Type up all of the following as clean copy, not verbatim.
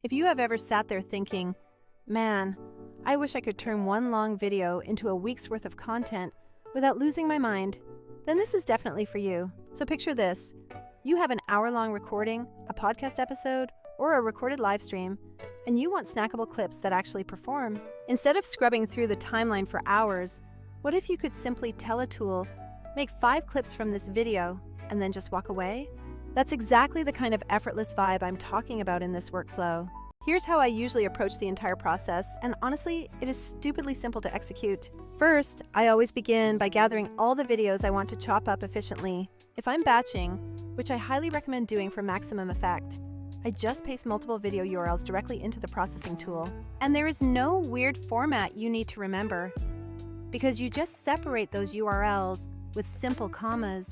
If you have ever sat there thinking, man, I wish I could turn one long video into a week's worth of content without losing my mind, then this is definitely for you. So picture this. You have an hour-long recording, a podcast episode, or a recorded live stream, and you want snackable clips that actually perform. Instead of scrubbing through the timeline for hours, what if you could simply tell a tool, make 5 clips from this video, and then just walk away? That's exactly the kind of effortless vibe I'm talking about in this workflow. Here's how I usually approach the entire process, and honestly, it is stupidly simple to execute. First, I always begin by gathering all the videos I want to chop up efficiently. If I'm batching, which I highly recommend doing for maximum effect, I just paste multiple video URLs directly into the processing tool. And there is no weird format you need to remember, because you just separate those URLs with simple commas.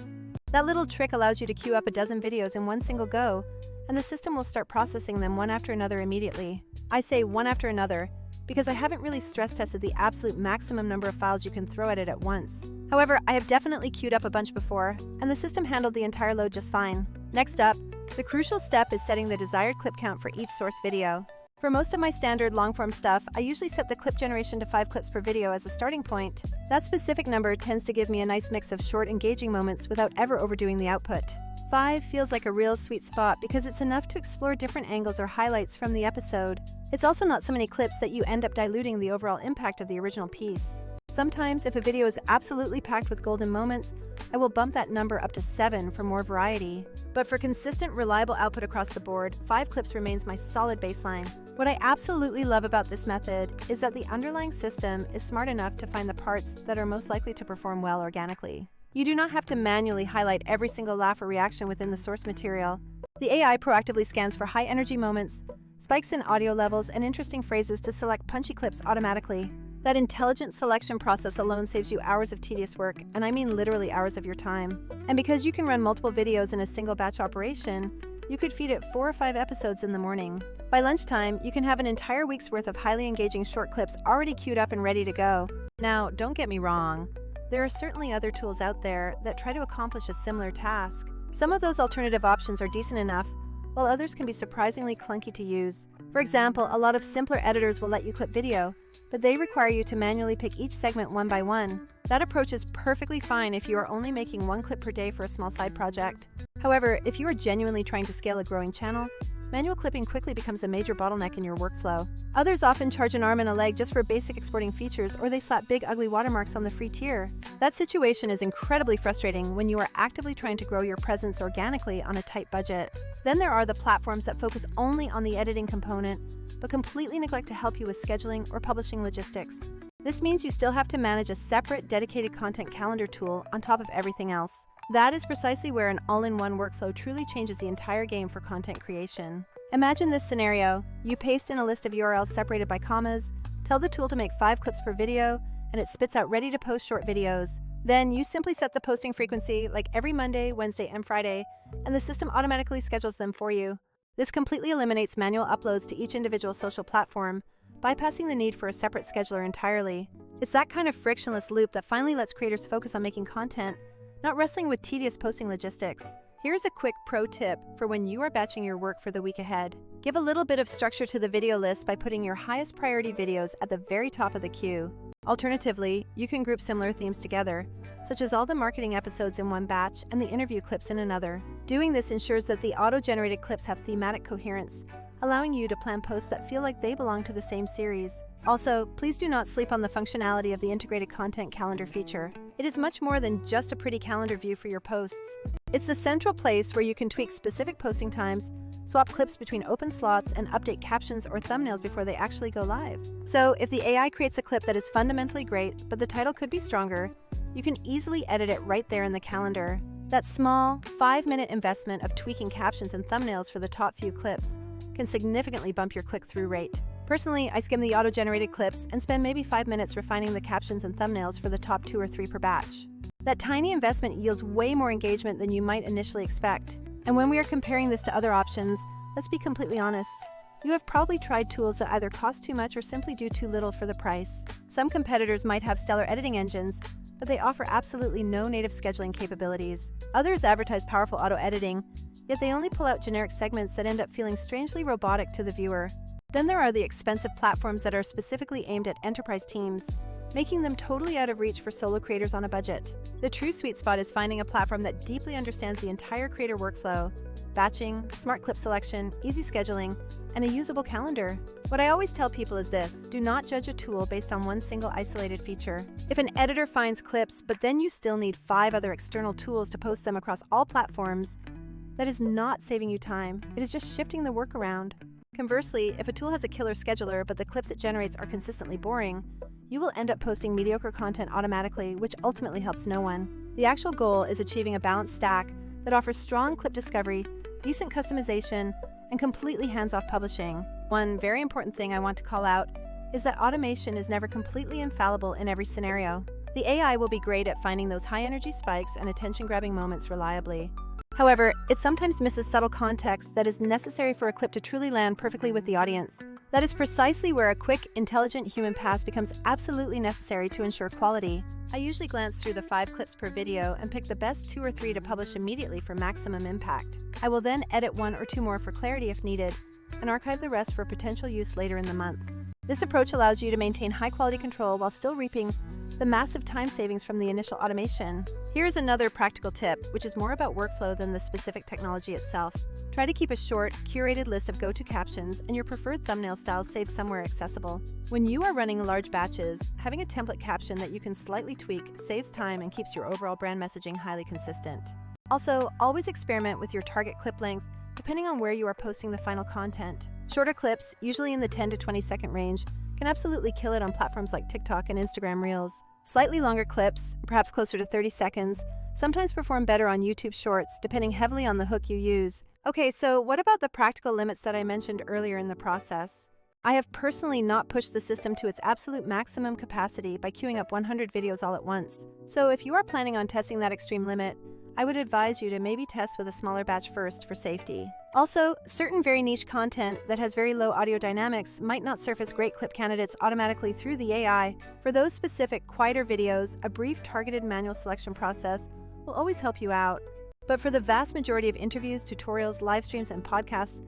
That little trick allows you to queue up a dozen videos in one single go, and the system will start processing them one after another immediately. I say one after another because I haven't really stress tested the absolute maximum number of files you can throw at it at once. However, I have definitely queued up a bunch before, and the system handled the entire load just fine. Next up, the crucial step is setting the desired clip count for each source video. For most of my standard long-form stuff, I usually set the clip generation to 5 clips per video as a starting point. That specific number tends to give me a nice mix of short, engaging moments without ever overdoing the output. 5 feels like a real sweet spot because it's enough to explore different angles or highlights from the episode. It's also not so many clips that you end up diluting the overall impact of the original piece. Sometimes, if a video is absolutely packed with golden moments, I will bump that number up to 7 for more variety. But for consistent, reliable output across the board, 5 clips remains my solid baseline. What I absolutely love about this method is that the underlying system is smart enough to find the parts that are most likely to perform well organically. You do not have to manually highlight every single laugh or reaction within the source material. The AI proactively scans for high-energy moments, spikes in audio levels, and interesting phrases to select punchy clips automatically. That intelligent selection process alone saves you hours of tedious work, and I mean literally hours of your time. And because you can run multiple videos in a single batch operation, you could feed it 4 or 5 episodes in the morning. By lunchtime, you can have an entire week's worth of highly engaging short clips already queued up and ready to go. Now, don't get me wrong. There are certainly other tools out there that try to accomplish a similar task. Some of those alternative options are decent enough, while others can be surprisingly clunky to use. For example, a lot of simpler editors will let you clip video, but they require you to manually pick each segment one by one. That approach is perfectly fine if you are only making 1 clip per day for a small side project. However, if you are genuinely trying to scale a growing channel, manual clipping quickly becomes a major bottleneck in your workflow. Others often charge an arm and a leg just for basic exporting features, or they slap big ugly watermarks on the free tier. That situation is incredibly frustrating when you are actively trying to grow your presence organically on a tight budget. Then there are the platforms that focus only on the editing component, but completely neglect to help you with scheduling or publishing logistics. This means you still have to manage a separate, dedicated content calendar tool on top of everything else. That is precisely where an all-in-one workflow truly changes the entire game for content creation. Imagine this scenario. You paste in a list of URLs separated by commas, tell the tool to make 5 clips per video, and it spits out ready-to-post short videos. Then you simply set the posting frequency, like every Monday, Wednesday, and Friday, and the system automatically schedules them for you. This completely eliminates manual uploads to each individual social platform, bypassing the need for a separate scheduler entirely. It's that kind of frictionless loop that finally lets creators focus on making content, not wrestling with tedious posting logistics. Here's a quick pro tip for when you are batching your work for the week ahead. Give a little bit of structure to the video list by putting your highest priority videos at the very top of the queue. Alternatively, you can group similar themes together, such as all the marketing episodes in one batch and the interview clips in another. Doing this ensures that the auto-generated clips have thematic coherence, allowing you to plan posts that feel like they belong to the same series. Also, please do not sleep on the functionality of the integrated content calendar feature. It is much more than just a pretty calendar view for your posts. It's the central place where you can tweak specific posting times, swap clips between open slots, and update captions or thumbnails before they actually go live. So, if the AI creates a clip that is fundamentally great, but the title could be stronger, you can easily edit it right there in the calendar. That small, 5-minute investment of tweaking captions and thumbnails for the top few clips can significantly bump your click-through rate. Personally, I skim the auto-generated clips and spend maybe 5 minutes refining the captions and thumbnails for the top 2 or 3 per batch. That tiny investment yields way more engagement than you might initially expect. And when we are comparing this to other options, let's be completely honest. You have probably tried tools that either cost too much or simply do too little for the price. Some competitors might have stellar editing engines, but they offer absolutely no native scheduling capabilities. Others advertise powerful auto-editing, yet they only pull out generic segments that end up feeling strangely robotic to the viewer. Then there are the expensive platforms that are specifically aimed at enterprise teams, making them totally out of reach for solo creators on a budget. The true sweet spot is finding a platform that deeply understands the entire creator workflow: batching, smart clip selection, easy scheduling, and a usable calendar. What I always tell people is this: do not judge a tool based on one single isolated feature. If an editor finds clips, but then you still need 5 other external tools to post them across all platforms, that is not saving you time. It is just shifting the work around. Conversely, if a tool has a killer scheduler but the clips it generates are consistently boring, you will end up posting mediocre content automatically, which ultimately helps no one. The actual goal is achieving a balanced stack that offers strong clip discovery, decent customization, and completely hands-off publishing. One very important thing I want to call out is that automation is never completely infallible in every scenario. The AI will be great at finding those high-energy spikes and attention-grabbing moments reliably. However, it sometimes misses subtle context that is necessary for a clip to truly land perfectly with the audience. That is precisely where a quick, intelligent human pass becomes absolutely necessary to ensure quality. I usually glance through the 5 clips per video and pick the best 2 or 3 to publish immediately for maximum impact. I will then edit 1 or 2 more for clarity if needed, and archive the rest for potential use later in the month. This approach allows you to maintain high-quality control while still reaping the massive time savings from the initial automation. Here's another practical tip, which is more about workflow than the specific technology itself. Try to keep a short, curated list of go-to captions, and your preferred thumbnail styles saved somewhere accessible. When you are running large batches, having a template caption that you can slightly tweak saves time and keeps your overall brand messaging highly consistent. Also, always experiment with your target clip length, depending on where you are posting the final content. Shorter clips, usually in the 10 to 20 second range, can absolutely kill it on platforms like TikTok and Instagram Reels. Slightly longer clips, perhaps closer to 30 seconds, sometimes perform better on YouTube Shorts, depending heavily on the hook you use. Okay, so what about the practical limits that I mentioned earlier in the process? I have personally not pushed the system to its absolute maximum capacity by queuing up 100 videos all at once. So if you are planning on testing that extreme limit, I would advise you to maybe test with a smaller batch first for safety. Also, certain very niche content that has very low audio dynamics might not surface great clip candidates automatically through the AI. For those specific, quieter videos, a brief targeted manual selection process will always help you out. But for the vast majority of interviews, tutorials, live streams, and podcasts,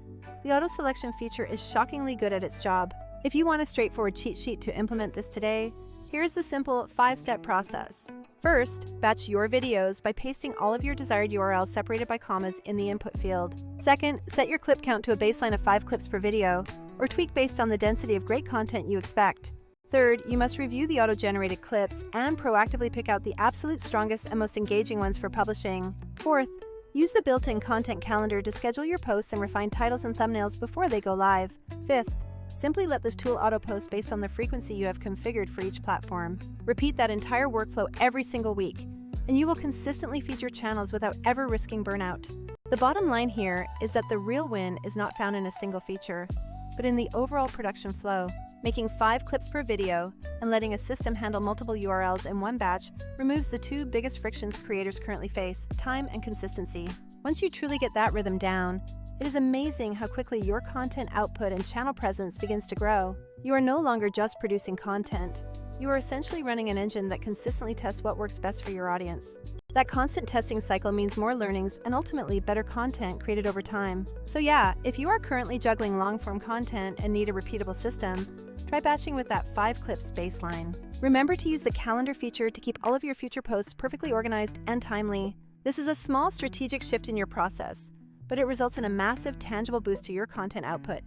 the auto selection feature is shockingly good at its job. If you want a straightforward cheat sheet to implement this today, here's the simple 5-step process. First, batch your videos by pasting all of your desired URLs separated by commas in the input field. Second, set your clip count to a baseline of 5 clips per video, or tweak based on the density of great content you expect. Third, you must review the auto-generated clips and proactively pick out the absolute strongest and most engaging ones for publishing. Fourth, use the built-in content calendar to schedule your posts and refine titles and thumbnails before they go live. Fifth, simply let this tool auto-post based on the frequency you have configured for each platform. Repeat that entire workflow every single week, and you will consistently feed your channels without ever risking burnout. The bottom line here is that the real win is not found in a single feature, but in the overall production flow. Making 5 clips per video and letting a system handle multiple URLs in one batch removes the 2 biggest frictions creators currently face: time and consistency. Once you truly get that rhythm down, it is amazing how quickly your content output and channel presence begins to grow. You are no longer just producing content. You are essentially running an engine that consistently tests what works best for your audience. That constant testing cycle means more learnings and ultimately better content created over time. So yeah, if you are currently juggling long-form content and need a repeatable system, try batching with that 5 clips baseline. Remember to use the calendar feature to keep all of your future posts perfectly organized and timely. This is a small strategic shift in your process, but it results in a massive, tangible boost to your content output.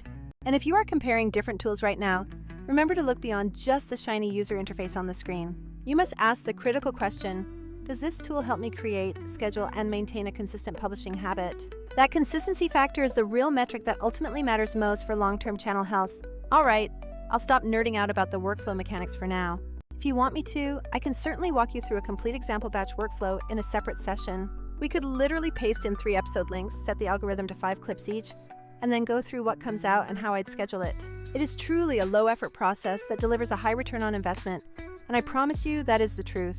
And if you are comparing different tools right now, remember to look beyond just the shiny user interface on the screen. You must ask the critical question: does this tool help me create, schedule, and maintain a consistent publishing habit? That consistency factor is the real metric that ultimately matters most for long-term channel health. All right, I'll stop nerding out about the workflow mechanics for now. If you want me to, I can certainly walk you through a complete example batch workflow in a separate session. We could literally paste in 3 episode links, set the algorithm to 5 clips each, and then go through what comes out and how I'd schedule it. It is truly a low-effort process that delivers a high return on investment, and I promise you that is the truth.